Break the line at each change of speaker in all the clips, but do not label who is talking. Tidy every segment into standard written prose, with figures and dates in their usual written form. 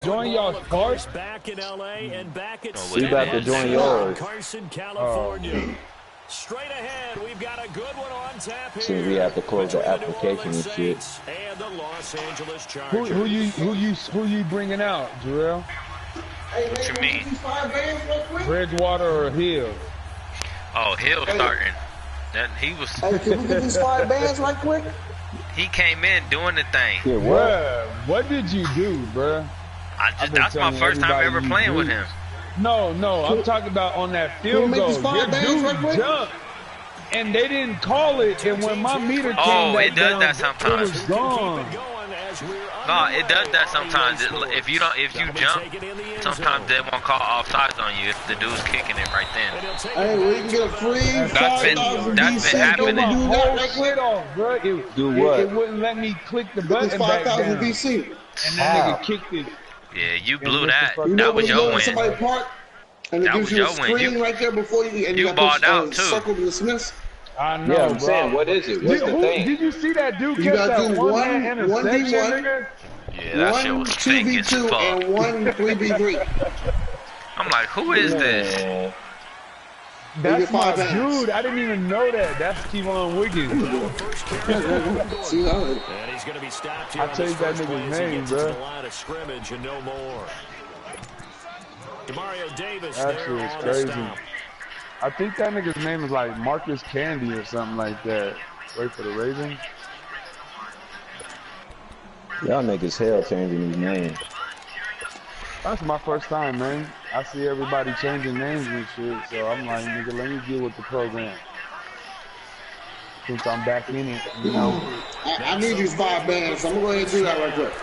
Join y'all's park?
Back in LA and back at
We about to join yours.
Carson, California. Straight ahead, we've got a good one on tap here.
Since we have to close the application and shit.
And the Los Angeles Chargers.
Who you bringing out, Jarrell?
What you mean?
Bridgewater or Hill?
Oh, Hill starting. That he was.
Hey, can we get these 5 bands right quick?
He came in doing the thing.
Yeah,
what did you do, bruh?
That's my first time ever playing with him.
No, I'm talking about on that field goal. That dude jumped, and they didn't call it. And when my meter came
it does that sometimes.
It was gone.
No, it does that sometimes. If you jump, sometimes they won't call offsides on you if the dude's kicking it right then.
Hey, we can get a free
That's been happening.
Do what?
It wouldn't let me click the button back down.
5,000 BC.
And that nigga kicked it.
Yeah, you blew that.
You
That was your win.
Somebody park, and it gives you a screen right there before you. And
you balled out too.
Circle to dismiss.
I know,
yeah, I'm saying, what is it? What's the thing?
Did you see that dude
You
catch
gotta
that
do
one interception, nigga?
Yeah, that shit was fake as
2v2
fuck.
and 1 3v3.
I'm like, who is this?
That's my dude. I didn't even know that. That's Kevon Wiggins.
See,
and he's going to be stopped here.
I changed that nigga's name, bro.
Line of scrimmage and no more. Demario Davis.
That shit is crazy. I think that nigga's name is like Marcus Candy or something like that. Wait for the Ravens.
Y'all niggas hell changing these names.
That's my first time, man. I see everybody changing names and shit, so I'm like, nigga, let me deal with the program. Since I'm back in it, you know.
I need these 5 bands, so I'm gonna go ahead and do that right quick.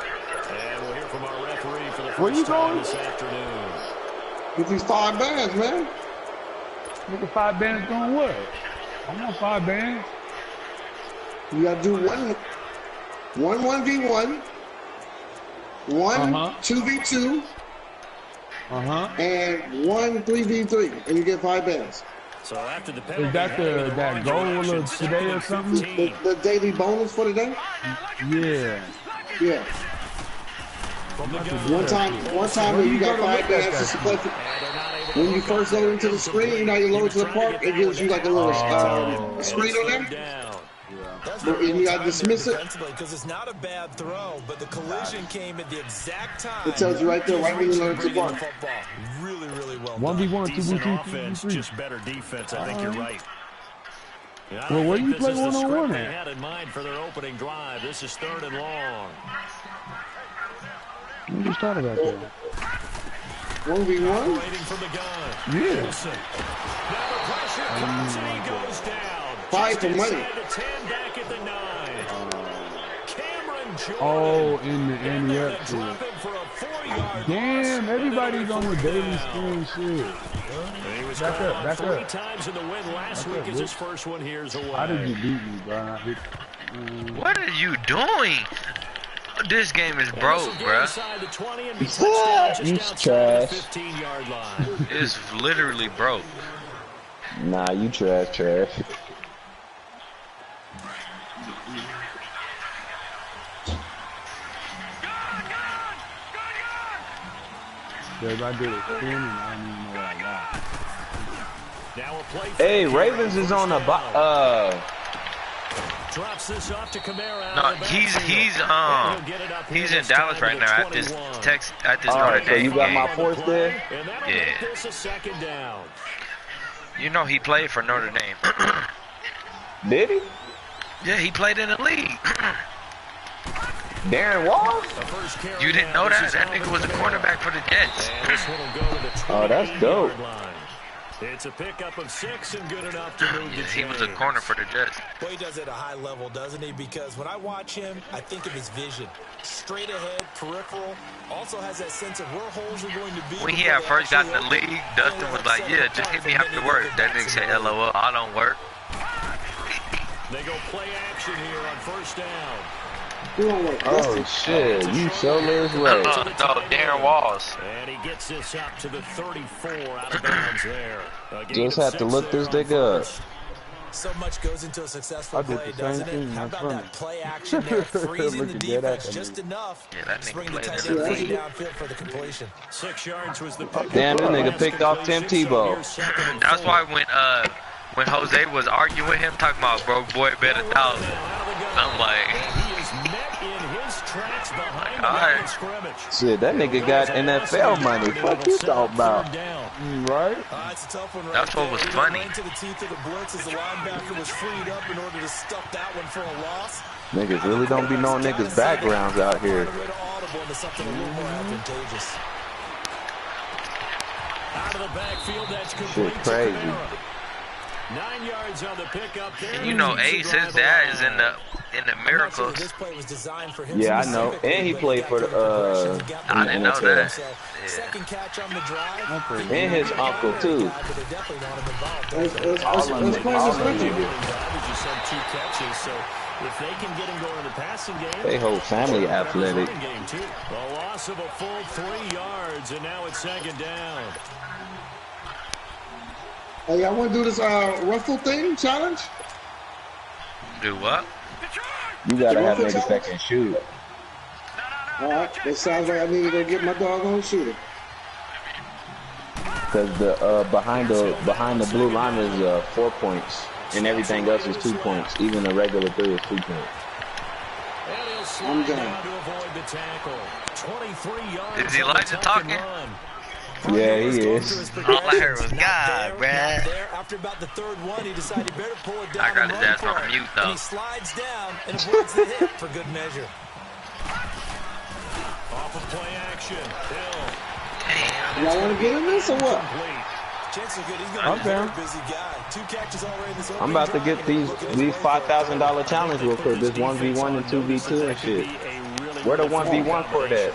And we'll hear from our referee for the
Where you
first time
going?
this afternoon.
Get these 5 bands, man.
Nigga, 5 bands going what? I want 5 bands.
You gotta do one 1v1, one 2v2, and 1 3v3, and you get 5 bands.
So after the
Is that that goal of today or something?
The daily bonus for the day?
Yeah.
Yeah. One time when you got 5 bands, just when you first load into the screen, you know you load to the park, it gives you like a little screen on there. But you gotta dismiss it.
Because it's not a bad throw, but the collision came at the exact time.
It tells you right there, right when you load to the park.
Really, really well.
1v1, 2v2,
offense,
3v3.
just better defense. I think you're right.
Well, where you play one-on-one
They
at?
had in mind for their opening drive. This is 3rd and long.
What you started out there?
1v1?
Waiting from the gun.
Yeah.
Now the pressure comes and he goes down.
5 for money.
The 10 back at the 9. Cameron Jordan.
Oh, in the NEF shit.
Drop him for a 4-yard
Damn,
loss.
everybody's on the daily screen shit.
He was
Back up, back
3
up.
times in the win last week as his first one here's away.
How did you beat me, bro?
What are you doing? This game is broke, bruh.
He's trash.
It's literally broke.
Nah, you trash.
Because I did a spin and I don't even know what I got.
Hey, Ravens is on the
Drops this off to Kamara.
No, he's in Dallas right now at this Notre
so you
Dame
got
game.
my force there?
Yeah. You know he played for Notre Dame.
Did he?
Yeah, he played in the league.
Darren Walls?
You didn't know that? That nigga was a cornerback for the Jets.
Oh, that's dope.
It's a pickup of 6 and good enough to move the
He was a corner for the Jets.
Well, he does it at a high level, doesn't he? Because when I watch him, I think of his vision. Straight ahead, peripheral. Also has that sense of where holes are going to be.
When he had first got in the league, Dustin was like, yeah, just hit me after work. That nigga said, LOL, I don't work.
They go play action here on 1st down.
Oh shit, you so lose way.
No, Darren Walls.
And he gets this up to the 34 out of bounds there.
Just have to look this nigga up.
So much goes into a successful play, doesn't it? How about that play action there, freezing the defense just enough to bring the tight end downfield for the completion.
6 yards was the pick.
Damn, this nigga picked off Tim Tebow.
That's why when Jose was arguing with him, talking about broke boy bet 1,000, I'm like, alright.
Shit, that nigga got NFL money. Fuck you talking about? Right?
That's what was funny.
Niggas really don't be knowing niggas' backgrounds out here. Shit crazy.
9 yards on the pickup there.
And you know Ace, his dad is in the Miracles.
Yeah, I know. And he played for the
I didn't know that.
Yeah. And his uncle too.
All of if they can get him going in the passing game,
they whole family athletic.
A loss of a full 3 yards, and now it's 2nd down.
Hey, y'all want to do this ruffle thing challenge?
Do what?
You gotta have niggas that can shoot.
All right, that sounds like I need to go get my doggone shooter.
Cause the behind the blue line is 4 points, and everything else is 2 points. Even the regular 3 is 2 points.
I'm done.
Is Elijah talking?
Yeah, he is.
All I heard was God, bruh.
After about the 3rd one, he decided better pull it down.
I got his ass on mute though.
And he slides down and avoids the hit for good measure.
Off of play action.
Y'all want to get in this or what?
I'm down. I'm about to get these $5,000 challenge real quick. This 1v1 and 2v2 and shit. Where the 1v1 for that?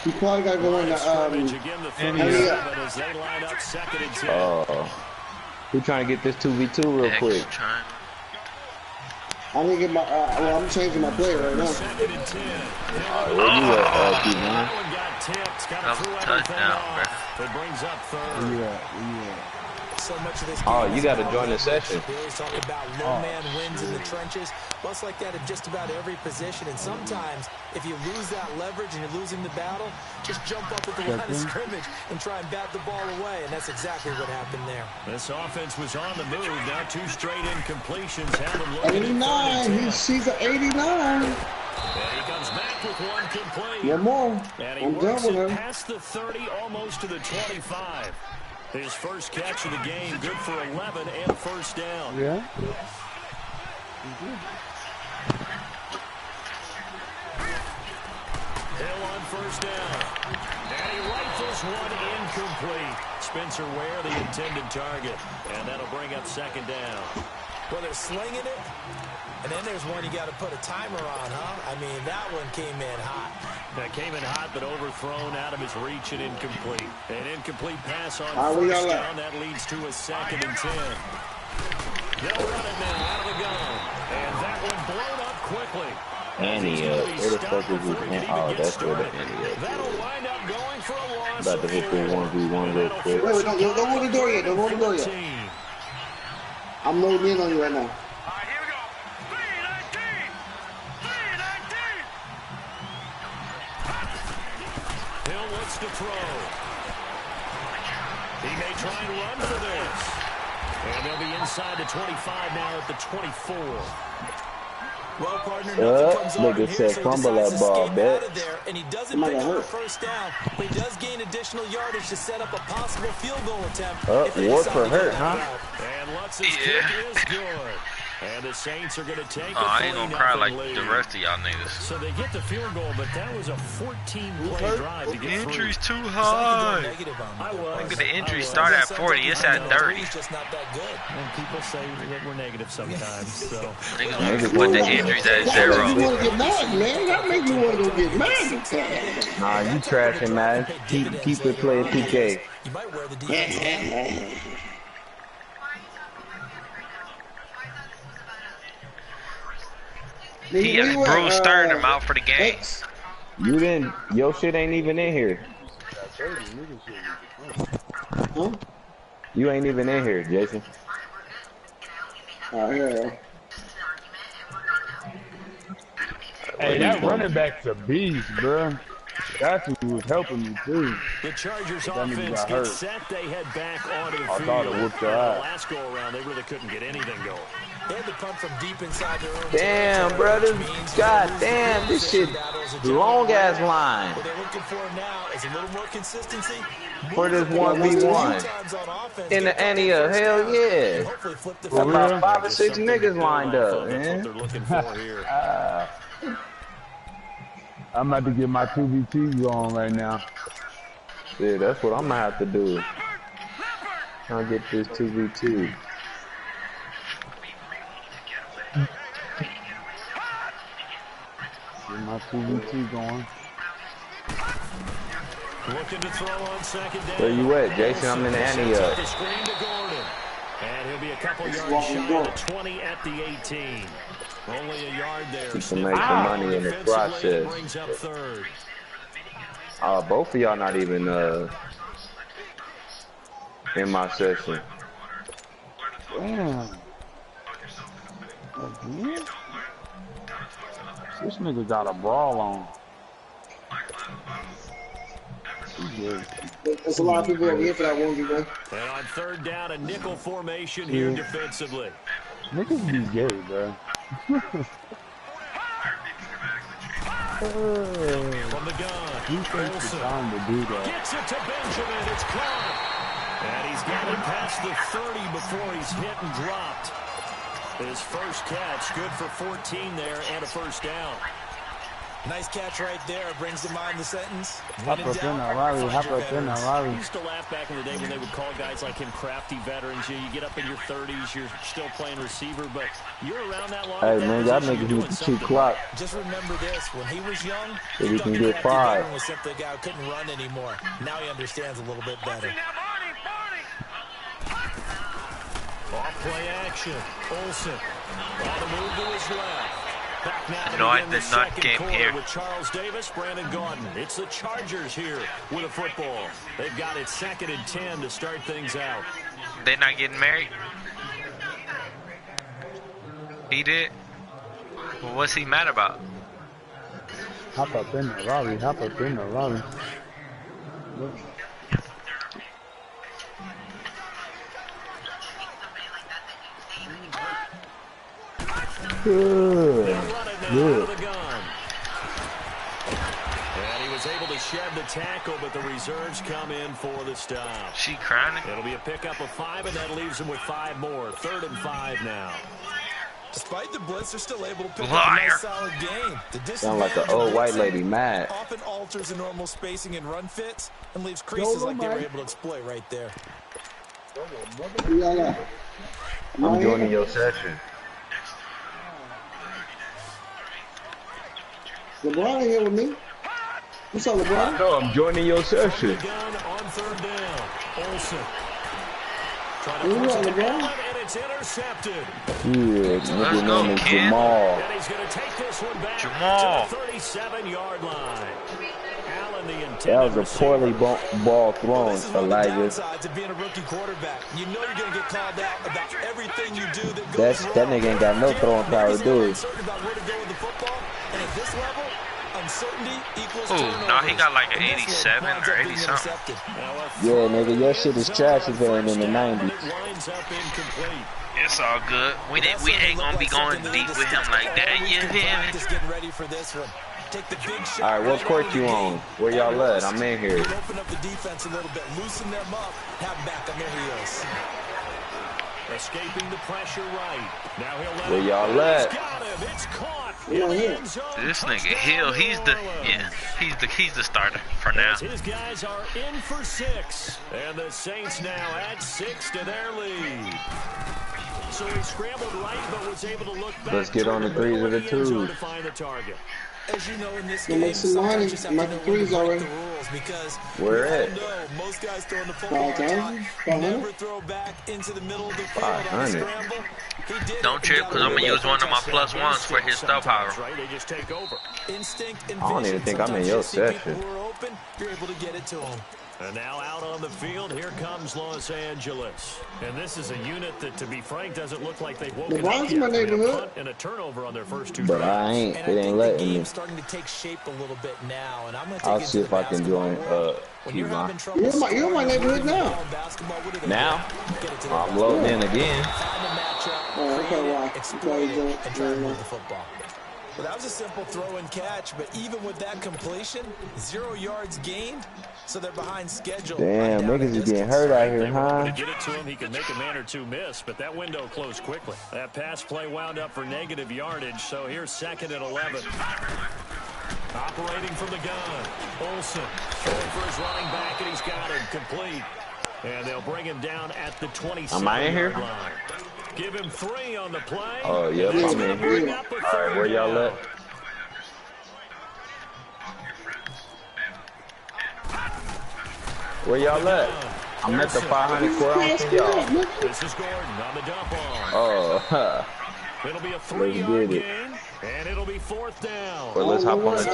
You probably gotta go in the
who trying to get this 2v2 real quick?
I need to get my well, I'm changing my player right now.
Where you at, T-Man?
That was a touchdown, bro.
It brings up 3rd.
So much of this
Oh, you got to join the session.
They always talk about low man wins in the trenches. Well, it's like that in just about every position. And sometimes, if you lose that leverage and you're losing the battle, just jump up at the line of scrimmage and try and bat the ball away. And that's exactly what happened there.
This offense was on the move. Now 2 straight incompletions.
89. She's an 89.
And he comes back with 1 complete.
One more.
And he
I'm
works
done with
it
him.
past the 30, almost to the 25. His first catch of the game, good for 11 and 1st down.
Yeah.
Hill on 1st down. And he rifles one incomplete. Spencer Ware, the intended target. And that'll bring up 2nd down.
Well, they're slinging it. And then there's one you got to put a timer on, huh? I mean, that one came in hot.
That came in hot, but overthrown out of his reach and incomplete. An incomplete pass on
we
1st
got
down. That leads to a 2nd and 10. They'll run it now out of the gun. And that one blown up quickly.
Annie, where the fuck is this man? Oh, that's where the Annie is.
That'll wind up going for a loss.
About to hit the 1v1 real quick.
Wait, don't go to the door yet. Don't go to the door yet. I'm loading in on you right now.
Hill wants to throw. He may try and run for this. And they'll be inside the 25 now at the 24.
Well, partner, nothing comes on
nigga
here,
said
so he
fumble
decides
that
to
ball,
escape
bet.
out of there, and he doesn't pick up the 1st down, but he does gain additional yardage to set up a possible field goal attempt.
Ward for hurt, huh?
And Lutz's kick is good. And the Saints are going to take
I ain't gonna cry like the rest of y'all niggas.
So they get the field goal, but that was a 14-play drive to get
The injury's
through.
too high. Look at the injury start at 40. It's at 30.
He's just not that good.
And people say that we're negative sometimes. So
Niggas put the injuries at
That makes
0.
me want to get mad, man. That makes me want to go get mad.
Nah, you trashing, man. Keep it playing 2K.
You might wear the defense.
He has Bruce Sternum out for the game.
You didn't. Your shit ain't even in here.
Huh?
You ain't even in here, Jason.
Here.
Hey, that running back's a beast, bro. That's who was helping me too.
The Chargers offense gets set. They head back onto the field.
I thought it whooped their ass.
Last go around, they really couldn't get anything going. They had to punt from deep inside their own.
Damn, brother. God damn, this shit long ass line.
What they're looking for now is a little more consistency.
For this 1v1 in the Ania, hell yeah. About 5 or 6 niggas lined up, man.
I'm about to get my 2v2 going right now.
Yeah, that's what I'm gonna have to do. Trying to get this 2v2.
Get my 2v2 going.
Looking to throw on second down.
Where you at, Jason? I'm in the Ania.
And he'll be a couple yards shy of the 20 at the 18. Only a yard there.
You can make some money in the process.
Brings up third.
Both of y'all not even in my session.
Damn. This nigga got a brawl on.
There's a lot of people over here for that 1v1.
And on third down, a nickel formation here defensively.
Niggas be gay, bro.
From the gun,
he takes the time to do that.
Gets it to Benjamin. It's caught. And he's got it past the 30 before he's hit and dropped. His first catch, good for 14 there and a first down.
Nice catch right there. Brings to mind the sentence.
Hop up in a rally. Hop up in a rally.
I used to laugh back in the day when they would call guys like him crafty veterans. You get up in your 30s, you're still playing receiver, but you're around that long.
Hey, man, y'all niggas need to cheat clock.
Just remember this. When he was young,
he can get fired.
Was simply a guy who couldn't run anymore. Now he understands a little bit better.
Off play action. Olsen on the move to his left. Back now
no, I did not game here.
With Charles Davis, Brandon Gaudin. It's the Chargers here with a football. They've got it 2nd and 10 to start things out.
They not getting married? He did? Well, what's he mad about?
Hop up in the rally. Hop up in the rally.
Good.
Good. And he was able to shed the tackle, but the reserves come in for the stop.
She crying?
It'll be a pickup of 5, and that leaves him with 5 more. 3rd and 5 now.
Despite the blitz, they're still able to pick up a
Liar.
nice solid game.
Sound like an old white lady mad.
Often alters the normal spacing and run fits and leaves creases like they were able to exploit right there.
I'm joining your session.
LeBron ain't here with me. What's up, LeBron?
No, I'm joining your session.
On 3rd down. Olsen. Trying to
force
it
LeBron?
and it's intercepted.
Yeah, nigga name is
kid.
Jamal.
And he's going to take this one back
Jamal.
to the 37-yard line. Allen, the
That was a poorly ball thrown, Elijah.
To being a rookie quarterback, you know you're going to get called out about everything you do that goes
That nigga ain't got no throwing power, do he?
And at this level, uncertainty equals
no, he got like an 87 or 80 something.
Yeah, nigga, your shit is trash if it ain't in the 90s.
It's all good. We ain't gonna be going deep with him like that. You hear me?
Alright, what court you on? Where y'all at? I'm in here.
Open up the defense a little bit, loosen them up, have backup areas.
Escaping the pressure right. Now he'll let
Where y'all at?
It's caught.
This nigga Hill, he's the starter for now.
His guys are in for 6, and the Saints now add 6 to their lead. So he scrambled right, but was able to look back.
Let's get on the 3s or the 2s.
To find the target.
As you know, in this
game, make some money. Make the 3s already.
Where at?
Most guys throwing the football never throw back into the middle of the field on a scramble.
Don't trip, because I'm going to use one of my +1s for his star power.
Instinct and
I don't even think I'm in your session.
open, you're able to get it to him.
And now out on the field, here comes Los Angeles. And this is a unit that, to be frank, doesn't look like they've woken up yet.
My neighborhood.
And a turnover on their first two
but
drives.
I ain't.
And
It ain't letting me.
the game's starting to take shape a little bit now. And I'm going to
I'll
take
see if I can join.
when you're having trouble
You're in my neighborhood now.
Now I'm loading in again.
Find a matchup,
Okay,
exploit it, and try to move the football. Well, that was a simple throw and catch, but even with that completion, 0 yards gained, so they're behind schedule.
Damn, niggas is getting hurt out here, huh?
To get it to him, he can make a man or two miss, but that window closed quickly. That pass play wound up for negative yardage, so here's 2nd and 11. Operating from the gun, Olsen throwing for his running back, and he's got him complete. And they'll bring him down at the 27-yard line. Give him 3 on the play.
Oh, yep, I'm in here. All right, where y'all at? Where y'all at? I'm at the 500 square on y'all.
This is Gordon on the dump on.
Oh,
it'll be a 3-yard gain, and it'll be 4th down.
Well, let's hop on the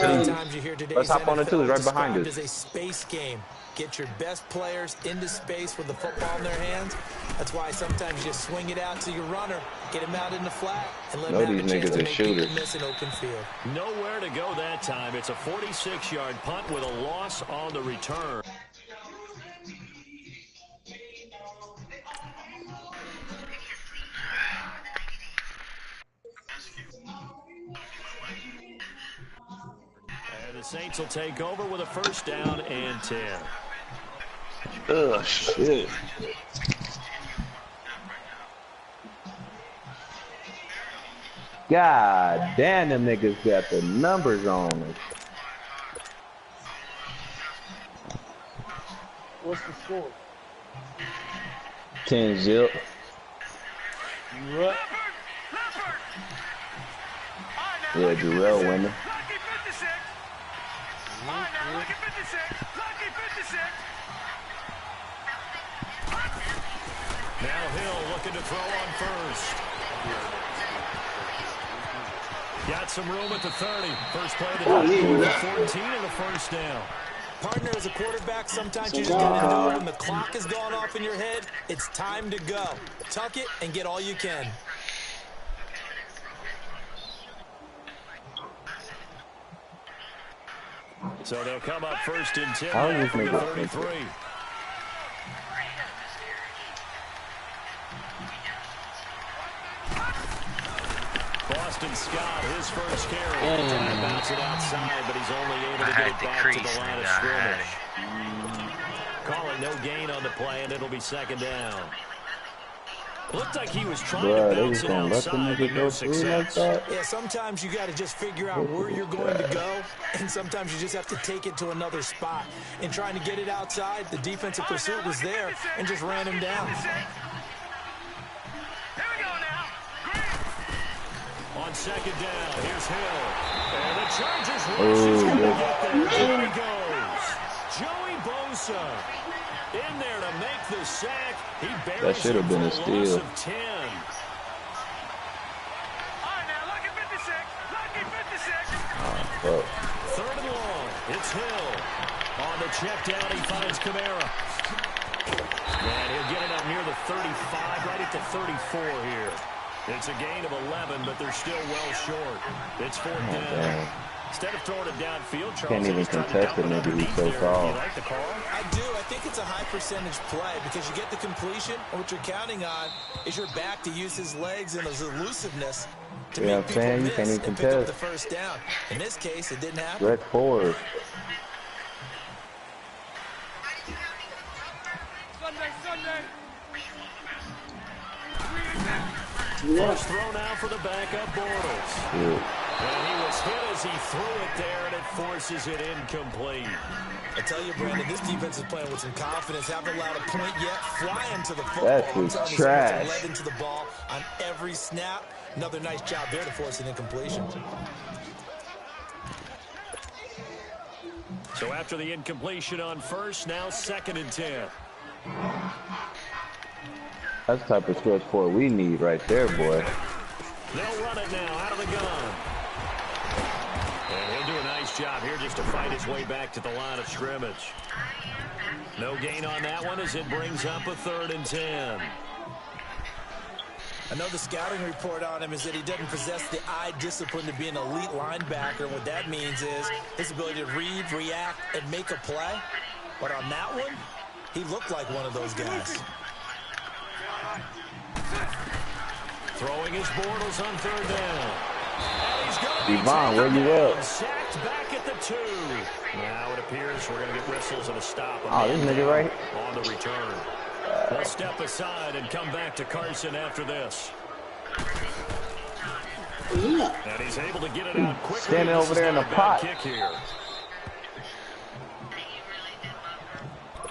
2. Let's hop on the 2. It's right behind us.
It's a space game. Get your best players into space with the football in their hands. That's why sometimes you just swing it out to your runner, get him out in the flat, and let him have a chance to make people miss an open field.
Nowhere to go that time. It's a 46-yard punt with a loss on the return. And the Saints will take over with a 1st down and 10.
Ugh, shit. God damn, them niggas got the numbers on us.
What's the score?
10-0.
What?
Yeah, Jarrell winning.
Now Hill looking to throw on first. Got some room at the 30. First play of the day. 14 and a 1st down.
Partner, as a quarterback, sometimes you just got to know when the clock has gone off in your head, it's time to go. Tuck it and get all you can.
So they'll come up 1st and 10 from the 33. Boston Scott, his first carry. Trying to bounce it outside, but he's only able to get it back to the line of scrimmage. Calling no gain on the play, and it'll be 2nd down. Looked like he was trying to bounce it outside, but no success.
Yeah, sometimes you got to just figure out where you're going to go, and sometimes you just have to take it to another spot. In trying to get it outside, the defensive pursuit was there and just ran him down.
On 2nd down, here's Hill. And the Chargers rush is going to get there. There he goes. Joey Bosa in there to make the sack. He buries
that should have been a steal.
10.
Fuck.
3rd and long. It's Hill. On the check down, he finds Kamara. And he'll get it up near the 35, right at the 34 here. It's a gain of 11, but they're still well short. It's 4th down.
Damn.
Instead of throwing it downfield, Charles
Can't even contest it, nigga. He's so tall.
You like the call?
I do. I think it's a high percentage play because you get the completion, and what you're counting on is your back to use his legs and his elusiveness to make people miss and pick up the 1st down. In this case, it didn't happen.
Red forward.
First throw now for the backup Bortles. And he was hit as he threw it there, and it forces it incomplete.
I tell you, Brandon, this defense is playing with some confidence. Haven't allowed a point yet. Flying to the football.
That was trash.
Led into the ball on every snap. Another nice job there to force an incompletion.
So after the incompletion on first, now 2nd and 10.
That's the type of stretch four we need right there, boy.
They'll run it now out of the gun. And he'll do a nice job here just to fight his way back to the line of scrimmage. No gain on that one as it brings up a 3rd and 10.
I know the scouting report on him is that he doesn't possess the eye discipline to be an elite linebacker. And what that means is his ability to read, react, and make a play. But on that one, he looked like one of those guys.
Throwing his Bortles on 3rd down.
Devon, where you at?
Sacked back at the 2. Now it appears we're going to get whistles and a stop.
Oh, this nigga right
here. On the return. They'll step aside and come back to Carson after this.
Yeah.
And he's able to get it out quickly.
Standing over there in the pot.
Kick here.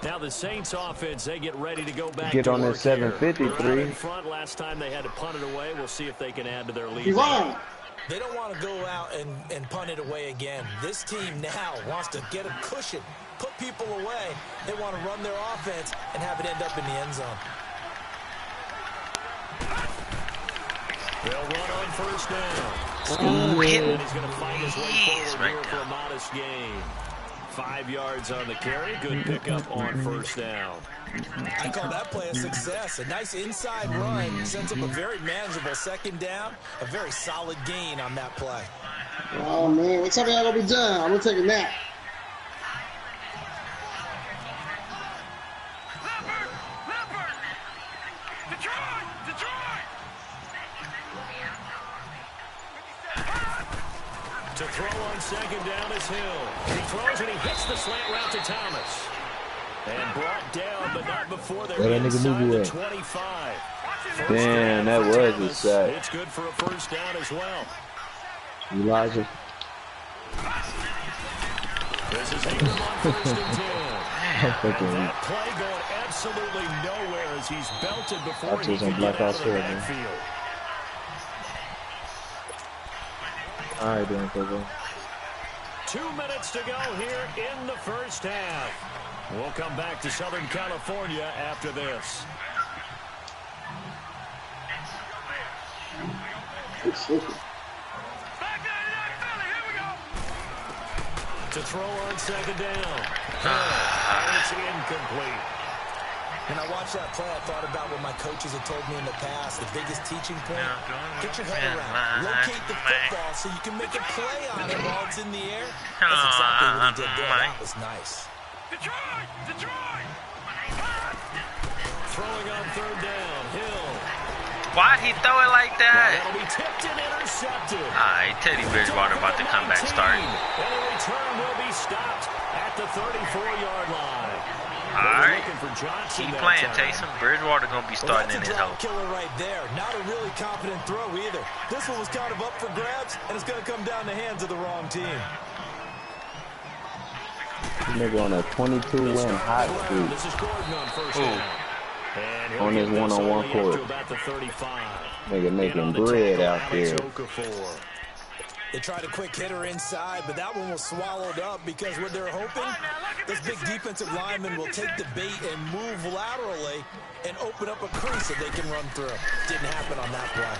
Now the Saints offense, they get ready to go back.
Get on this 753.
In front last time they had to punt it away. We'll see if they can add to their lead.
They don't want to go out and punt it away again. This team now wants to get a cushion, put people away. They want to run their offense and have it end up in the end zone.
They'll run on 1st down.
Ooh,
and he's going to find his way forward here for a modest gain. 5 yards on the carry. Good pickup on 1st down.
I call that play a success. A nice inside run sends up a very manageable 2nd down. A very solid gain on that play.
Oh, man. What's up, y'all going to be done? I'm going to take a nap.
To throw on 2nd down is Hill. He throws and he hits the slant route to Thomas. And brought down, but not before they're inside the 25.
Damn, that was a sack.
It's good for a 1st down as well.
Elijah.
This is Ingram on 1st and 10. And that play going absolutely nowhere as he's belted before he can get out of the backfield.
All right, then, Coco.
2 minutes to go here in the 1st half. We'll come back to Southern California after this. To throw on 2nd down. And it's incomplete.
When I watched that play, I thought about what my coaches had told me in the past. The biggest teaching point, get your head around. Locate the football so you can make a play on it while it's in the air. That's exactly what he did there. That was nice.
Detroit! Throwing on 3rd down. Hill.
Why'd he throw it like that?
That'll be tipped and intercepted.
Alright, Teddy Bridgewater about to come back starting.
And a return will be stopped at the 34-yard line.
Alright, keep playing, Taysom. Bridgewater gonna be starting in his hole.
Killer right there. Not a really confident throw either. This one was kind of up for grabs, and it's gonna come down the hands of the wrong team.
Nigga on a 22-win hot streak.
This is Gordon on 1st down.
On his one-on-one court. Nigga making bread out there.
They tried a quick hitter inside, but that one was swallowed up because what they're hoping, this big defensive lineman will take the bait and move laterally and open up a crease that they can run through. Didn't happen on that play.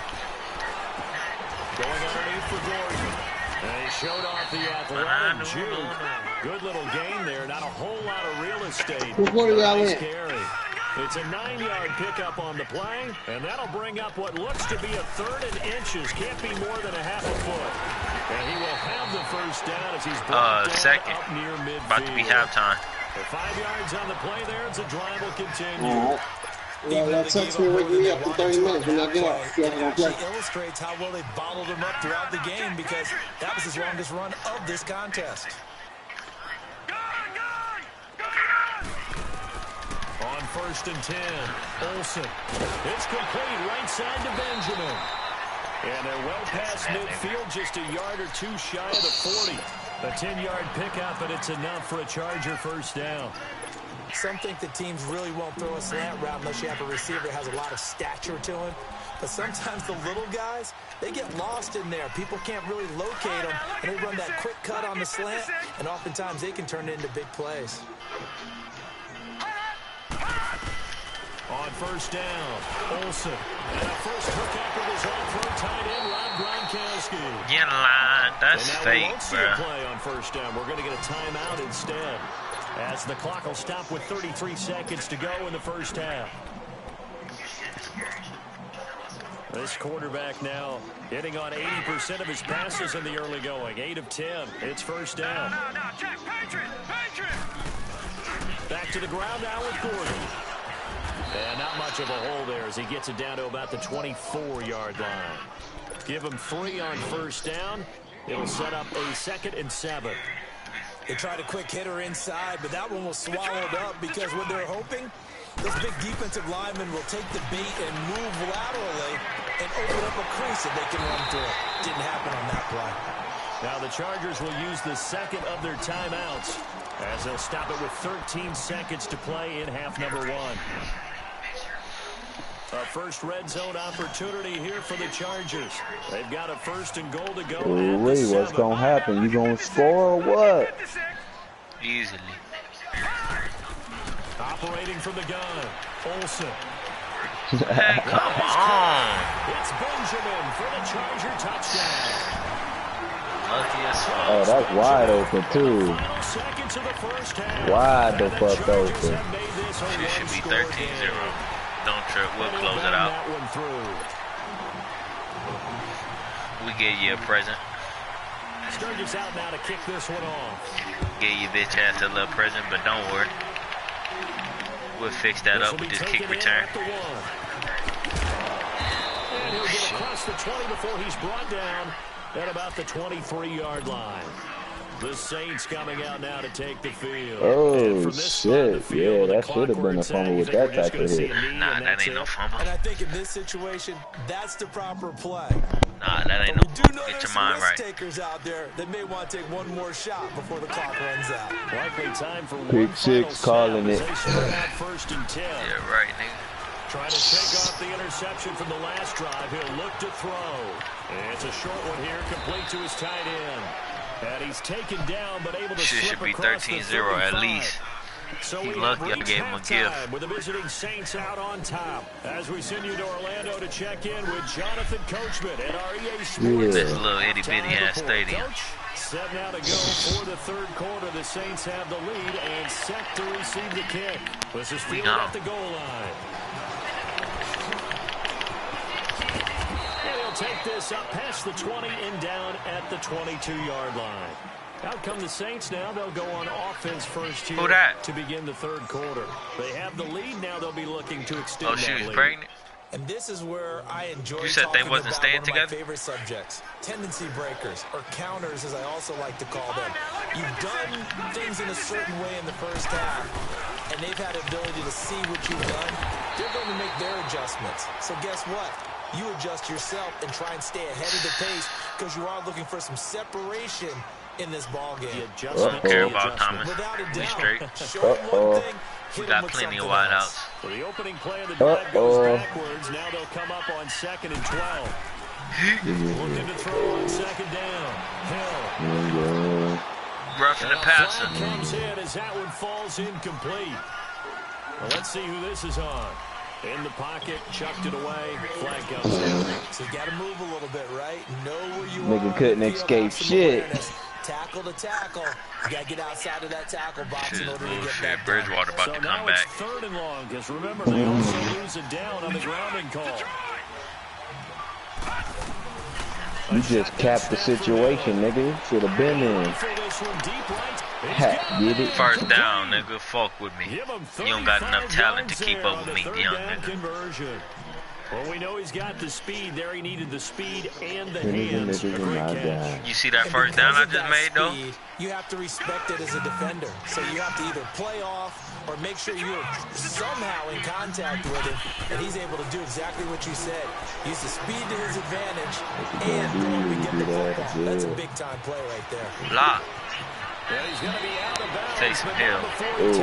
Going underneath for Gordon. And he showed off the athletic juke. Good little gain there. Not a whole lot of real estate. Nice carry. It's a 9-yard pickup on the play, and that'll bring up what looks to be a 3rd and inches. Can't be more than a half a foot. And he will have the 1st down as he's brought down
second.
up near midfield.
About to be halftime.
For 5 yards on the play there, as the drive will continue.
Yeah, that text me waking me up in 30 minutes when I get up.
It actually illustrates how well they bottled him up throughout the game because that was his longest run of this contest.
On 1st and 10, Olsen. It's complete right side to Benjamin. And they're well past midfield, just a yard or two shy of the 40. A 10-yard pickup, and it's enough for a Charger 1st down.
Some think the teams really won't throw a slant route unless you have a receiver that has a lot of stature to him. But sometimes the little guys, they get lost in there. People can't really locate them, and they run that quick cut on the slant, and oftentimes they can turn it into big plays.
On first down. Olsen. And a first hookup with his all-pro tight end, Rob Gronkowski.
Get in line. That's fake,
we won't see a play on first down. We're going to get a timeout instead, as the clock will stop with 33 seconds to go in the first half. This quarterback now hitting on 80% of his passes in the early going. 8 of 10. It's first down. Back to the ground now with Gordon. And not much of a hole there as he gets it down to about the 24-yard line. Give him 3 on first down. It'll set up a 2nd and 7.
They tried a quick hitter inside, but that one was swallowed up because what they're hoping, this big defensive lineman will take the bait and move laterally and open up a crease that they can run through it. Didn't happen on that play.
Now the Chargers will use the 2nd of their timeouts as they'll stop it with 13 seconds to play in half number 1. A first red zone opportunity here for the Chargers. They've got a 1st and goal to go.
Wait, what's going to happen? You going to score or what?
Easily.
Operating from the gun. Olsen.
Hey, come on.
It's Benjamin for the Charger touchdown.
Lucky as fuck.
Oh, that's wide open, too. Wide the fuck open.
Shit should be 13-0. Don't trip. We'll close it out. We gave you a present.
Sturgis out now to kick this one off.
Gave you bitch ass a little present, but don't worry. We'll fix that up with this kick return.
And he'll get across the 20 before he's brought down at about the 23-yard line. The Saints coming out now to take the field.
Oh, shit. Yeah, that should have been a fumble with that type of hit.
Nah, that ain't no fumble.
And I think in this situation, that's the proper play.
Nah, that ain't no fumble. Get your mind right.
Takers out there that may want to take one more shot before the clock runs out.
Likely time for
Pick 6 calling it.
First and 10.
Yeah, right, nigga.
Trying to take off the interception from the last drive. He'll look to throw. And it's a short one here, complete to his tight end. And he's taken down, but able to
should be 13-0 at least.
So
He's lucky I gave him a gift.
With the visiting Saints out on top. As we send you to Orlando to check in with Jonathan Coachman at our EA Sports.
This little itty bitty ass stadium.
Set now to go for the third quarter. The Saints have the lead and set to receive the kick. This is fielded at the goal line. Take this up past the 20 and down at the 22-yard line. Out come the Saints now. They'll go on offense first here to begin the third quarter. They have the lead now. They'll be looking to extend that lead.
She was pregnant?
And this is where I enjoy
you said they wasn't staying together?
One of my favorite subjects, tendency breakers, or counters as I also like to call them. You've done things in a certain way in the first half, and they've had the ability to see what you've done. They're going to make their adjustments. So guess what? You adjust yourself and try and stay ahead of the pace because you are looking for some separation in this ball game.
Don't care about Thomas. We straight. We got plenty of wideouts.
For the opening play of the drive goes backwards. Now they'll come up on 2nd and 12. Looking to throw on 2nd down. Hill.
Roughing the passer.
Comes in as that one falls incomplete. Well, let's see who this is on. In the pocket, chucked it away. Flag comes in.
So you got to move a little bit, right? Know where you
Nigga couldn't escape shit.
Tackle to tackle. You got to get outside of that tackle box in order to get back.
Bridgewater about to come back.
So now it's 3rd and long, because remember, they also lose it down on the grounding call.
You just capped the situation, nigga. Should have been in. Get it?
First down, nigga. Fuck with me. You don't got enough talent to keep up with me, young nigga.
Well, we know he's got the speed there. He needed the speed and the hands. A great catch.
You see that first down I just made, though?
You have to respect it as a defender. So you have to either play off or make sure you're somehow in contact with him, and he's able to do exactly what you said. Use the speed to his advantage and go up and get the football. That's a big-time play right there.
Block. Taysom Hill.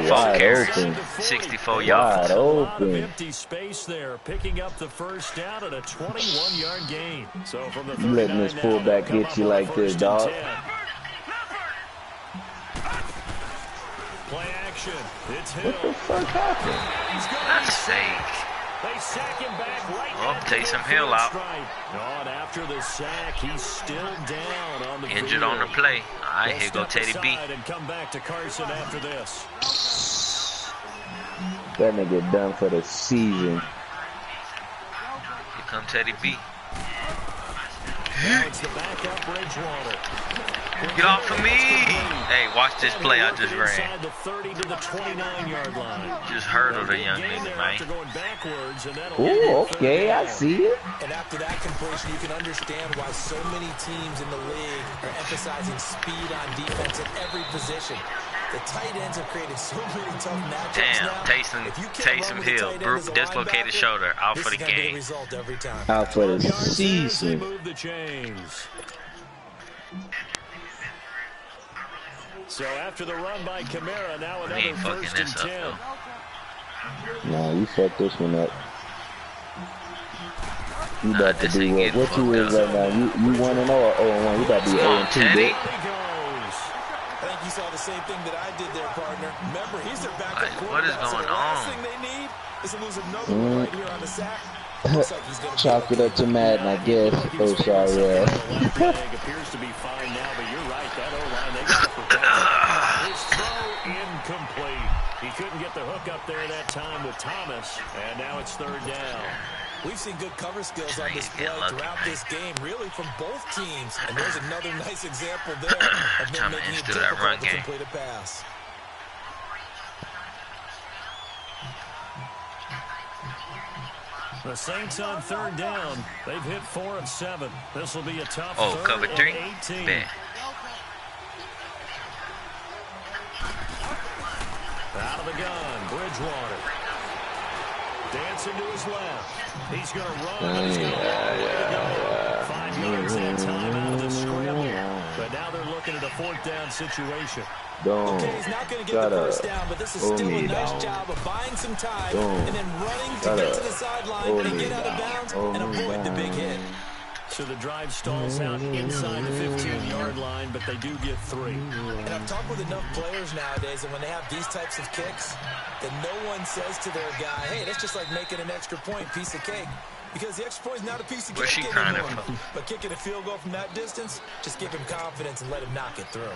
Fuck Harrison. 64 yards.
Open.
Empty space there, picking up the first down at a 21-yard gain. So from the
you letting this fullback get you like this, dog?
Play action. It's Hill.
What the fuck happened?
That's fake.
They sack him back right
oh, Taysom Hill out.
And after the sack, he's still down on the
injured
field.
On the play. All right, here go Teddy B.
And come back to Carson after this.
That nigga done for the season.
Here come Teddy B.
Now it's the backup Bridgewater.
Get off of me! Hey, watch this play I just ran.
Inside the 30 to the 29-yard line.
Just hurdled a young nigga, man.
Ooh, okay, I see it.
And after that completion, you can understand why so many teams in the league are emphasizing speed on defense at every position. The tight ends have created so many tough matchups now.
Taysom Hill, dislocated shoulder, out for the game.
Out for the season.
So after the run by Kamara, now another first and 10.
Nah, you fucked this one up. You about to be what you is right now. You 1-0 or 0-1. You about to be 0-2, bitch.
I think you saw the same thing that I did there, partner. Remember, he's their backup quarterback.
What is going
so the last
on?
thing they need is to lose another one right here on the sack.
Chalk it up to Madden, I guess. Oh, sorry, yeah.
Appears to be fine now, but you're right. That O-line, they got to protect. His throw incomplete. He couldn't get the hook up there that time with Thomas, and now it's third down.
We've seen good cover skills on display throughout this game, really from both teams. And there's another nice example there of them making it difficult to complete a pass.
The Saints on third down. They've hit 4 of 7. This will be a tough
cover 3. Bet.
Out of the gun, Bridgewater. Dancing to his left. He's going to run. He's going to go. 5 yards that time out of the scramble. But now they're looking at a 4th down situation.
Okay, he's not going to get the first down, but this is still a nice job of buying some time and then running to get to the sideline and get out of bounds and avoid the big hit.
So the drive stalls out inside the 15-yard line, but they do get 3.
And I've talked with enough players nowadays, and when they have these types of kicks, that no one says to their guy, hey, that's just like making an extra point, piece of cake. Because the extra point is not a piece of cake anymore. But kicking a field goal from that distance, just give him confidence and let him knock it through.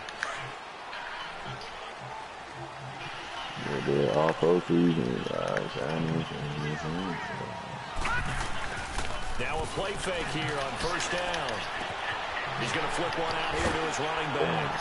They're all
Now a play fake here on first down. He's going to flip one out here to his running back.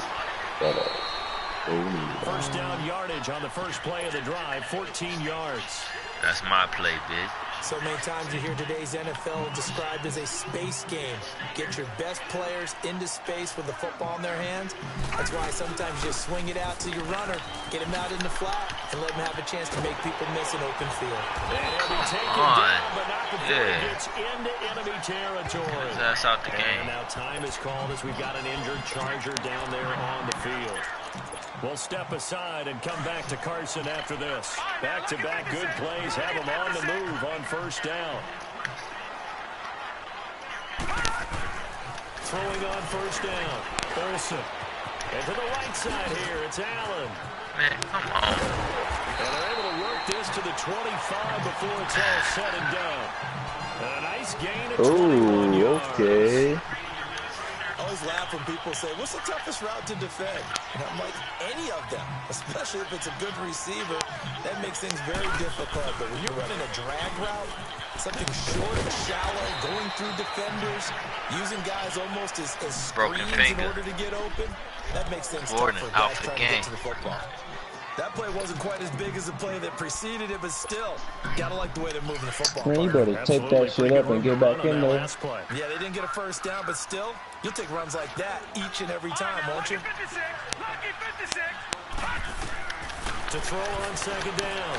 First down yardage on the first play of the drive, 14 yards.
That's my play, bitch.
So many times you hear today's NFL described as a space game. Get your best players into space with the football in their hands. That's why sometimes you just swing it out to your runner, get him out in the flat, and let him have a chance to make people miss an open field.
And he'll be taken down, but not before he gets into enemy territory.
That's out the game.
And now time is called as we've got an injured Charger down there on the field. We'll step aside and come back to Carson after this. Back-to-back good plays have him on the move on first down. Throwing on first down. Olsen. And to the right side here, it's Allen.
Man, come on.
And they're able to work this to the 25 before it's all said and done. And a nice gain of 21 yards.
Okay.
I always laugh when people say, what's the toughest route to defend? And I'm like, any of them, especially if it's a good receiver, that makes things very difficult. But when you're running a drag route, something short and shallow, going through defenders, using guys almost as screens in order to get open, that makes things tough for guys trying to get to the football. That play wasn't quite as big as the play that preceded it, but still, gotta like the way they're moving the football.
Man, you better take that shit up and get back in there.
Yeah, they didn't get a first down, but still, you'll take runs like that each and every time, won't you?
To throw on second down,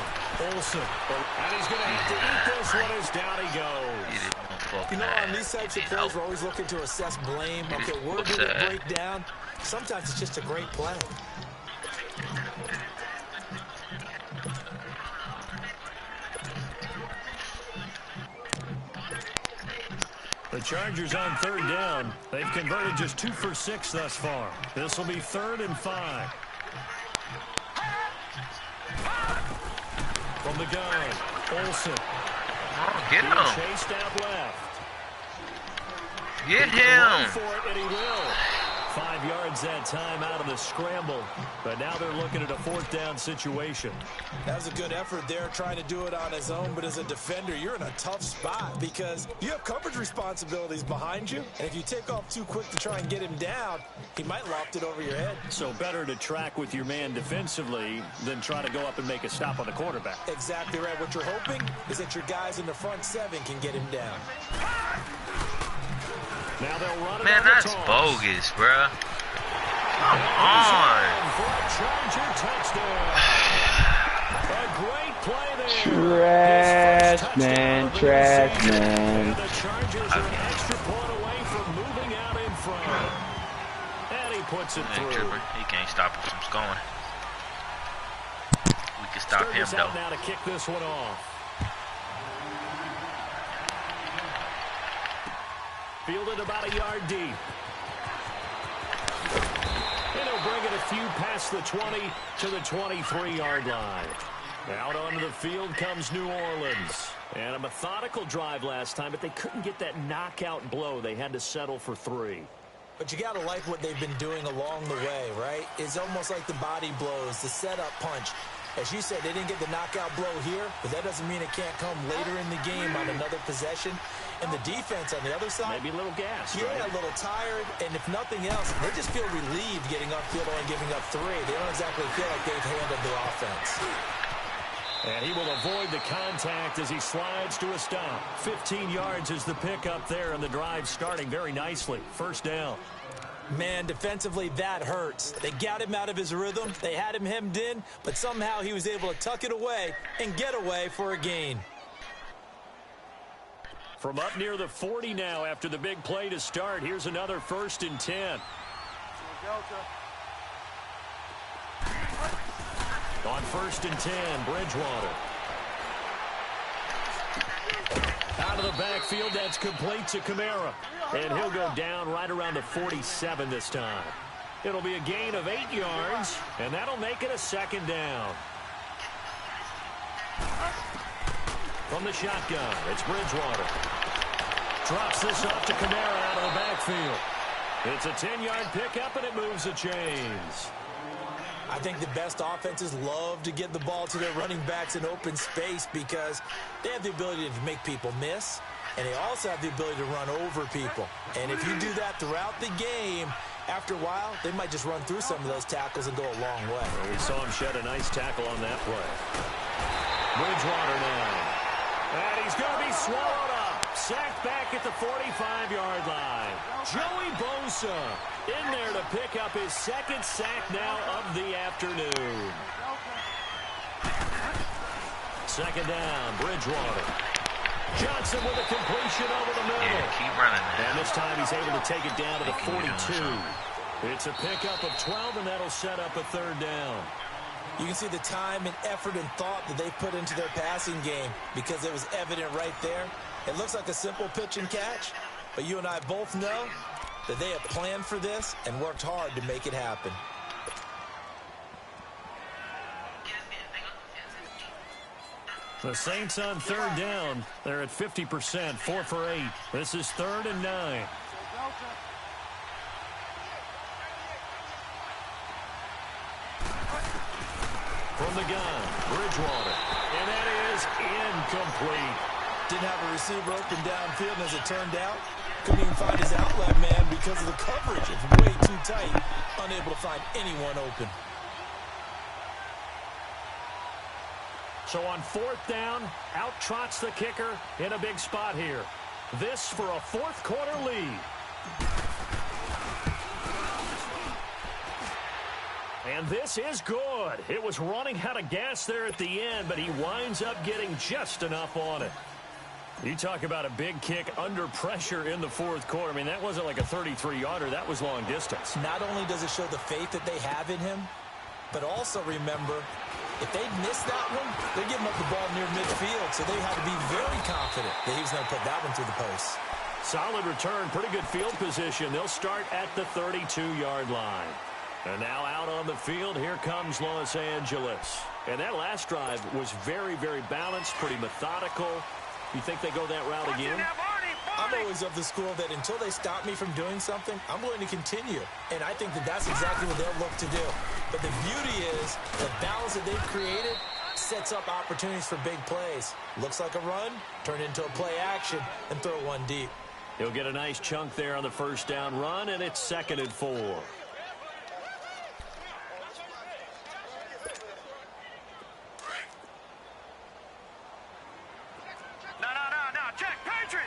Olsen. And he's going to have to eat this one as down he goes.
You know, on these types of plays, we're always looking to assess blame. Okay, where did it break down? Sometimes it's just a great play.
The Chargers on third down. They've converted just 2 for 6 thus far. This will be 3rd and 5. From the gun, Olsen.
Oh, get him.
Chased out left.
Get him.
For it, and he will. 5 yards that time out of the scramble. But now they're looking at a 4th down situation.
That was a good effort there, trying to do it on his own. But as a defender, you're in a tough spot because you have coverage responsibilities behind you. And if you take off too quick to try and get him down, he might loft it over your head.
So better to track with your man defensively than try to go up and make a stop on the quarterback.
Exactly right. What you're hoping is that your guys in the front 7 can get him down.
Now they'll run it.
Man, that's bogus, bruh. Come on.
For a Charger touchdown. A great play there.
Trash, man. Trash, man.
And the Chargers are an extra point away from moving out in front. And he puts it through.
He can't stop him from scoring. We can stop him, though.
Now to kick this one off. Fielded about a yard deep. And he'll bring it a few past the 20 to the 23-yard line. Out onto the field comes New Orleans. And a methodical drive last time, but they couldn't get that knockout blow. They had to settle for 3.
But you got to like what they've been doing along the way, right? It's almost like the body blows, the setup punch. As you said, they didn't get the knockout blow here, but that doesn't mean it can't come later in the game on another possession. And the defense on the other side,
maybe a little gas,
yeah,
right?
A little tired. And if nothing else, they just feel relieved getting upfield and giving up 3. They don't exactly feel like they've handled their offense.
And he will avoid the contact as he slides to a stop. 15 yards is the pickup there, and the drive starting very nicely. 1st down.
Man, defensively, that hurts. They got him out of his rhythm. They had him hemmed in, but somehow he was able to tuck it away and get away for a gain.
From up near the 40 now after the big play to start, here's another 1st and 10. On 1st and 10, Bridgewater. Out of the backfield, that's complete to Kamara. And he'll go down right around the 47 this time. It'll be a gain of 8 yards, and that'll make it a 2nd down. From the shotgun, it's Bridgewater. Drops this off to Kamara out of the backfield. It's a 10-yard pickup, and it moves the chains.
I think the best offenses love to get the ball to their running backs in open space because they have the ability to make people miss, and they also have the ability to run over people. And if you do that throughout the game, after a while, they might just run through some of those tackles and go a long way.
Well, we saw him shed a nice tackle on that play. Bridgewater now. And he's going to be swallowed up. Sacked back at the 45-yard line. Joey Bosa in there to pick up his 2nd sack now of the afternoon. 2nd down, Bridgewater. Johnson with a completion over the middle.
Yeah, keep running that.
And this time he's able to take it down to the 42. It's a pickup of 12, and that'll set up a 3rd down.
You can see the time and effort and thought that they put into their passing game because it was evident right there. It looks like a simple pitch and catch, but you and I both know that they have planned for this and worked hard to make it happen.
The Saints on 3rd down. They're at 50%, 4 for 8. This is 3rd and 9. From the gun, Bridgewater. And that is incomplete.
Didn't have a receiver open downfield, and as it turned out, couldn't even find his outlet man because of the coverage. It's way too tight, unable to find anyone open.
So on 4th down, out trots the kicker in a big spot here. This for a 4th quarter lead. And this is good. It was running out of gas there at the end, but he winds up getting just enough on it. You talk about a big kick under pressure in the 4th quarter. I mean, that wasn't like a 33-yarder. That was long distance.
Not only does it show the faith that they have in him, but also remember, if they miss that one, they're giving up the ball near midfield, so they had to be very confident that he was going to put that one through the post.
Solid return, pretty good field position. They'll start at the 32-yard line. And now out on the field, here comes Los Angeles. And that last drive was very, very balanced, pretty methodical. You think they go that route again?
I'm always of the school that until they stop me from doing something, I'm going to continue. And I think that that's exactly what they'll look to do. But the beauty is the balance that they've created sets up opportunities for big plays. Looks like a run, turn into a play action, and throw one deep.
He'll get a nice chunk there on the first down run, and it's 2nd and 4.
No, check, Patriot!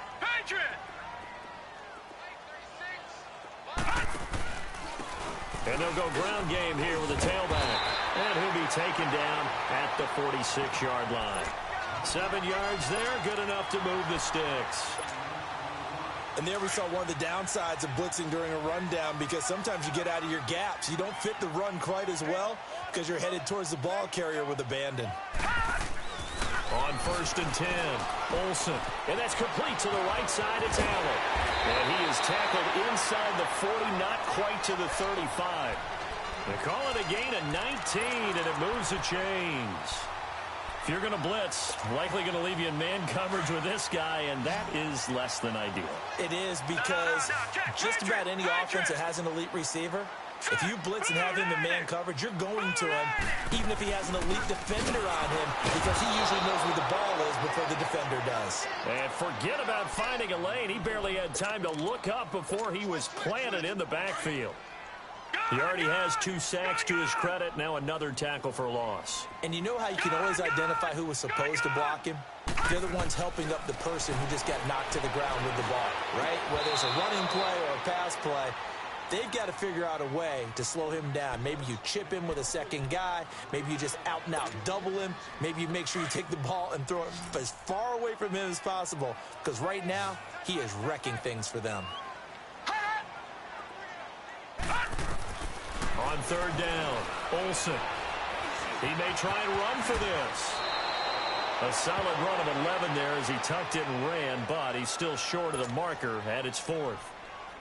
And they'll go ground game here with a tailback. And he'll be taken down at the 46-yard line. 7 yards there, good enough to move the sticks.
And there we saw one of the downsides of blitzing during a rundown, because sometimes you get out of your gaps. You don't fit the run quite as well because you're headed towards the ball carrier with abandon.
On 1st and 10, Olsen. And that's complete to the right side. It's Allen. And he is tackled inside the 40, not quite to the 35. They call it a gain of 19, and it moves the chains. If you're going to blitz, likely going to leave you in man coverage with this guy, and that is less than ideal.
It is, because just about any offense that has an elite receiver, if you blitz and have him in man coverage, you're going to him, even if he has an elite defender on him, because he usually knows where the ball is before the defender does.
And forget about finding a lane. He barely had time to look up before he was planted in the backfield. He already has 2 sacks to his credit, now another tackle for loss.
And you know how you can always identify who was supposed to block him? They're the ones helping up the person who just got knocked to the ground with the ball, right? Whether it's a running play or a pass play, they've got to figure out a way to slow him down. Maybe you chip him with a second guy. Maybe you just out-and-out double him. Maybe you make sure you take the ball and throw it as far away from him as possible, because right now he is wrecking things for them.
On 3rd down, Olsen. He may try and run for this. A solid run of 11 there as he tucked it and ran, but he's still short of the marker at its 4th.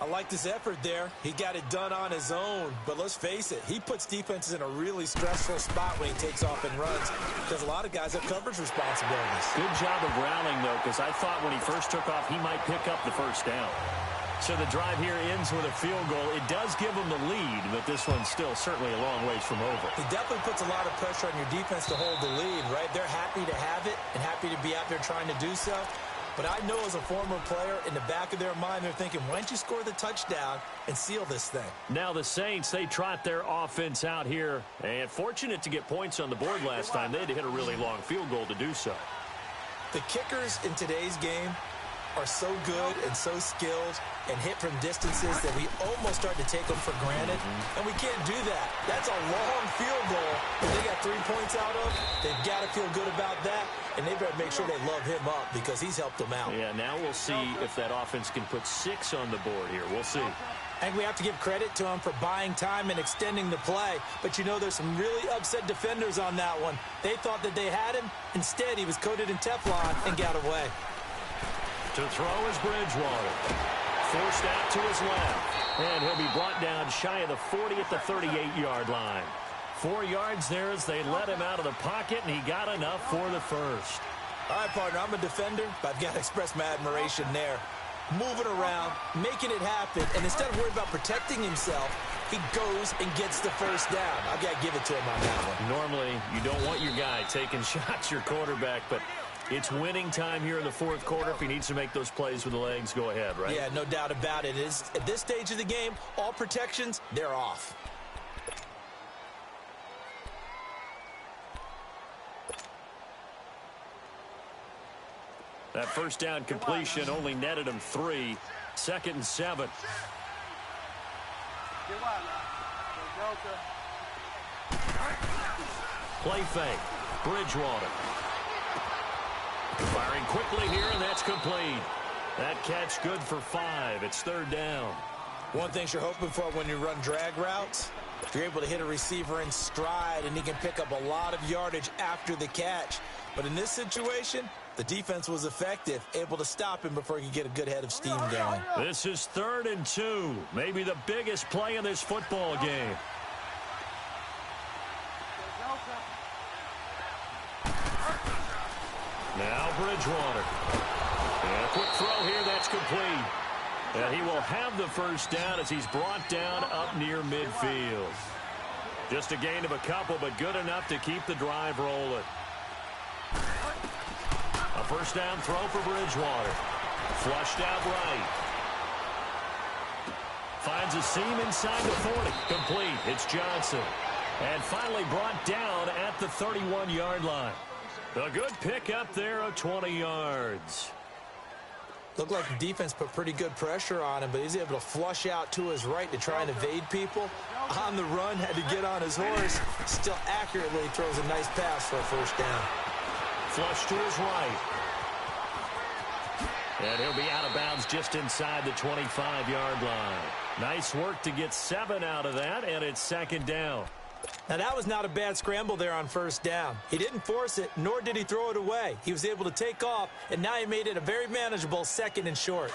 I like this effort there. He got it done on his own, but let's face it, he puts defenses in a really stressful spot when he takes off and runs, because a lot of guys have coverage responsibilities.
Good job of rallying, though, because I thought when he first took off, he might pick up the first down. So the drive here ends with a field goal. It does give them the lead, but this one's still certainly a long ways from over.
It definitely puts a lot of pressure on your defense to hold the lead, right? They're happy to have it and happy to be out there trying to do so. But I know as a former player, in the back of their mind, they're thinking, why don't you score the touchdown and seal this thing?
Now the Saints, they trot their offense out here. And fortunate to get points on the board last time. They had to hit a really long field goal to do so.
The kickers in today's game are so good and so skilled and hit from distances that we almost start to take them for granted. And we can't do that. That's a long field goal that they got 3 points out of. They've got to feel good about that, and they better make sure they love him up because he's helped them out.
Yeah, now we'll see if that offense can put 6 on the board here. We'll see.
I think we have to give credit to him for buying time and extending the play. But, you know, there's some really upset defenders on that one. They thought that they had him. Instead, he was coated in Teflon and got away.
To throw is Bridgewater. Forced out to his left. And he'll be brought down shy of the 40 at the 38-yard line. 4 yards there as they let him out of the pocket, and he got enough for the first.
All right, partner, I'm a defender, but I've got to express my admiration there. Moving around, making it happen, and instead of worrying about protecting himself, he goes and gets the first down. I've got to give it to him on that one.
Normally, you don't want your guy taking shots, your quarterback, but it's winning time here in the 4th quarter. If he needs to make those plays with the legs, go ahead, right?
Yeah, no doubt about it. At this stage of the game, all protections, they're off.
That first down completion only netted him 3. 2nd and 7. Play fake. Bridgewater. Firing quickly here, and that's complete. That catch good for 5. It's 3rd down.
One thing you're hoping for when you run drag routes, if you're able to hit a receiver in stride and he can pick up a lot of yardage after the catch. But in this situation, the defense was effective, able to stop him before he could get a good head of steam going.
This is 3rd and 2. Maybe the biggest play in this football game. Now Bridgewater. And a quick throw here, that's complete. And he will have the first down as he's brought down up near midfield. Just a gain of a couple, but good enough to keep the drive rolling. A first down throw for Bridgewater. Flushed out right. Finds a seam inside the 40. Complete. It's Johnson. And finally brought down at the 31-yard line. A good pick up there of 20 yards.
Looked like the defense put pretty good pressure on him, but he's able to flush out to his right to try and evade people. On the run, had to get on his horse. Still accurately throws a nice pass for a first down.
Flush to his right. And he'll be out of bounds just inside the 25-yard line. Nice work to get 7 out of that, and it's second down.
Now, that was not a bad scramble there on first down. He didn't force it, nor did he throw it away. He was able to take off, and now he made it a very manageable second and short.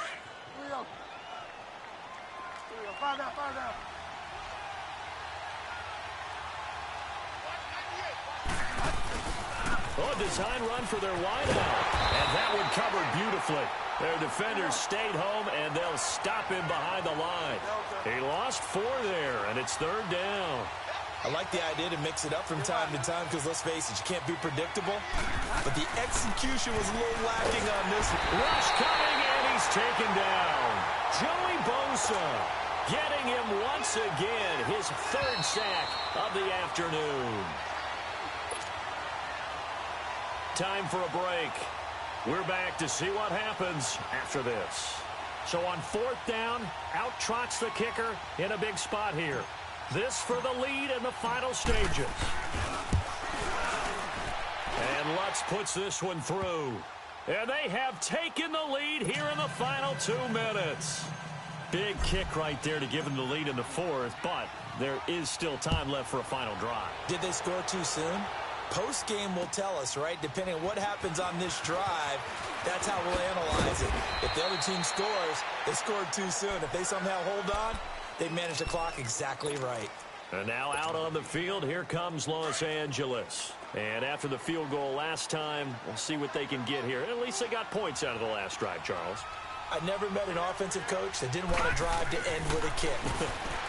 Oh, design run for their wideout. And that one covered beautifully. Their defenders stayed home, and they'll stop him behind the line. He lost 4 there, and it's third down.
I like the idea to mix it up from time to time because, let's face it, you can't be predictable. But the execution was a little lacking on this one.
Rush coming, and he's taken down. Joey Bosa getting him once again, his 3rd sack of the afternoon. Time for a break. We're back to see what happens after this. So on 4th down, out trots the kicker in a big spot here. This for the lead in the final stages. And Lutz puts this one through. And they have taken the lead here in the final 2 minutes. Big kick right there to give them the lead in the 4th, but there is still time left for a final drive.
Did they score too soon? Post-game will tell us, right? Depending on what happens on this drive, that's how we'll analyze it. If the other team scores, they scored too soon. If they somehow hold on, they managed the clock exactly right.
And now out on the field, here comes Los Angeles. And after the field goal last time, we'll see what they can get here. At least they got points out of the last drive, Charles.
I never met an offensive coach that didn't want to drive to end with a kick.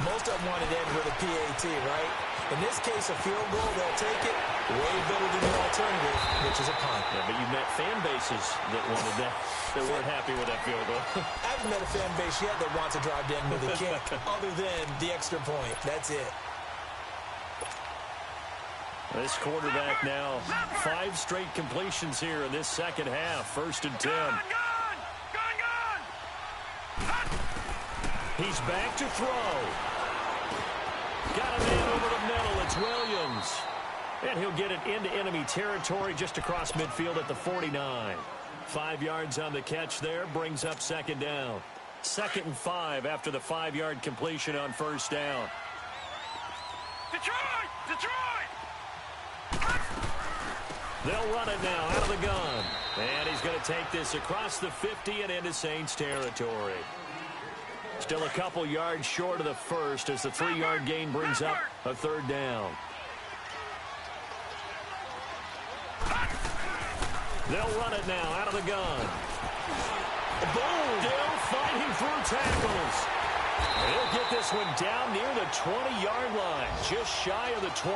Most of them wanted to end with a PAT, right? In this case, a field goal, they'll take it. Way better than the alternative, which is a punt.
Yeah, but you met fan bases that wanted that, that weren't happy with that field goal.
I haven't met a fan base yet that wants to drive to end with a kick, other than the extra point. That's it.
This quarterback now, 5 straight completions here in this second half. 1st and 10. He's back to throw. Got a man over the middle. It's Williams. And he'll get it into enemy territory just across midfield at the 49. 5 yards on the catch there. Brings up second down. 2nd and 5 after the 5-yard completion on first down.
Detroit! Detroit!
They'll run it now out of the gun. And he's going to take this across the 50 and into Saints territory. Still a couple yards short of the first as the 3-yard gain brings up a 3rd down. They'll run it now out of the gun. Boom! Still fighting through tackles. He'll get this one down near the 20-yard line, just shy of the 20.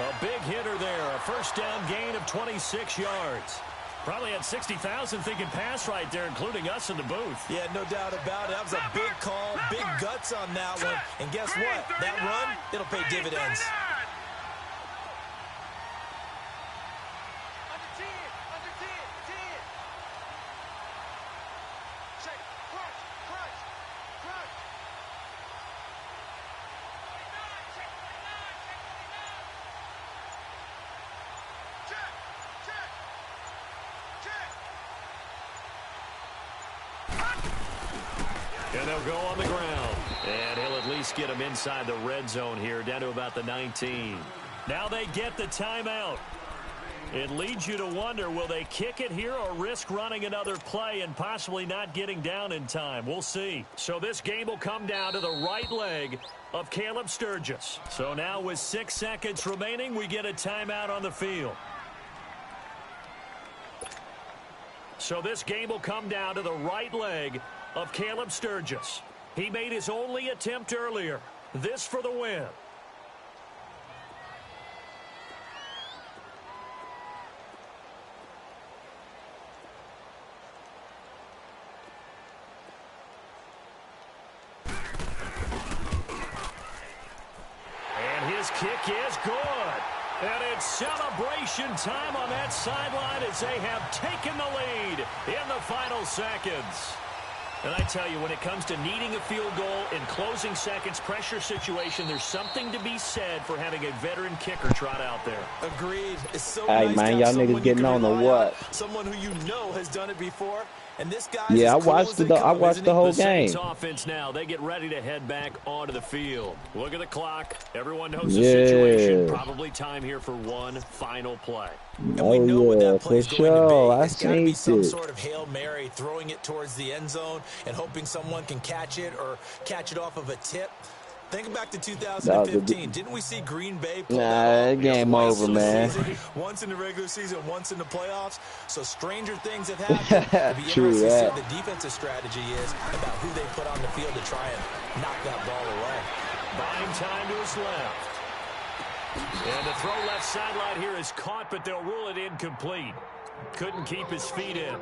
A big hitter there, a first down gain of 26 yards. Probably had 60,000 thinking pass right there, including us in the booth.
Yeah, no doubt about it. That was a big call, big guts on that one. And guess what? That run, it'll pay dividends.
And they'll go on the ground. And he'll at least get him inside the red zone here, down to about the 19. Now they get the timeout. It leads you to wonder, will they kick it here or risk running another play and possibly not getting down in time? We'll see. So this game will come down to the right leg of Caleb Sturgis. So now with 6 seconds remaining, we get a timeout on the field. So this game will come down to the right leg of Caleb Sturgis. He made his only attempt earlier. This for the win. And his kick is good. And it's celebration time on that sideline as they have taken the lead in the final seconds. And I tell you, when it comes to needing a field goal in closing seconds, pressure situation, there's something to be said for having a veteran kicker trot out there.
Agreed. It's so
hey,
nice
man, y'all niggas getting on the what?
Someone who you know has done it before. And this guy,
yeah, I watched the whole game.
Offense now, they get ready to head back onto the field. Look at the clock. Everyone knows the situation. Probably time here for one final play.
And we know what that play is going to be. It's got to be some
it.
sort of Hail Mary, throwing it towards the end zone and hoping someone can catch it or catch it off of a tip. Think back to 2015. Didn't we see Green Bay pull that
game over, man.
Once in the regular season, once in the playoffs. So stranger things have happened. It'll be interesting to see what the defensive strategy is about who they put on the field to try and knock that ball away.
Buying time to his left. And the throw left sideline here is caught, but they'll rule it incomplete. Couldn't keep his feet in.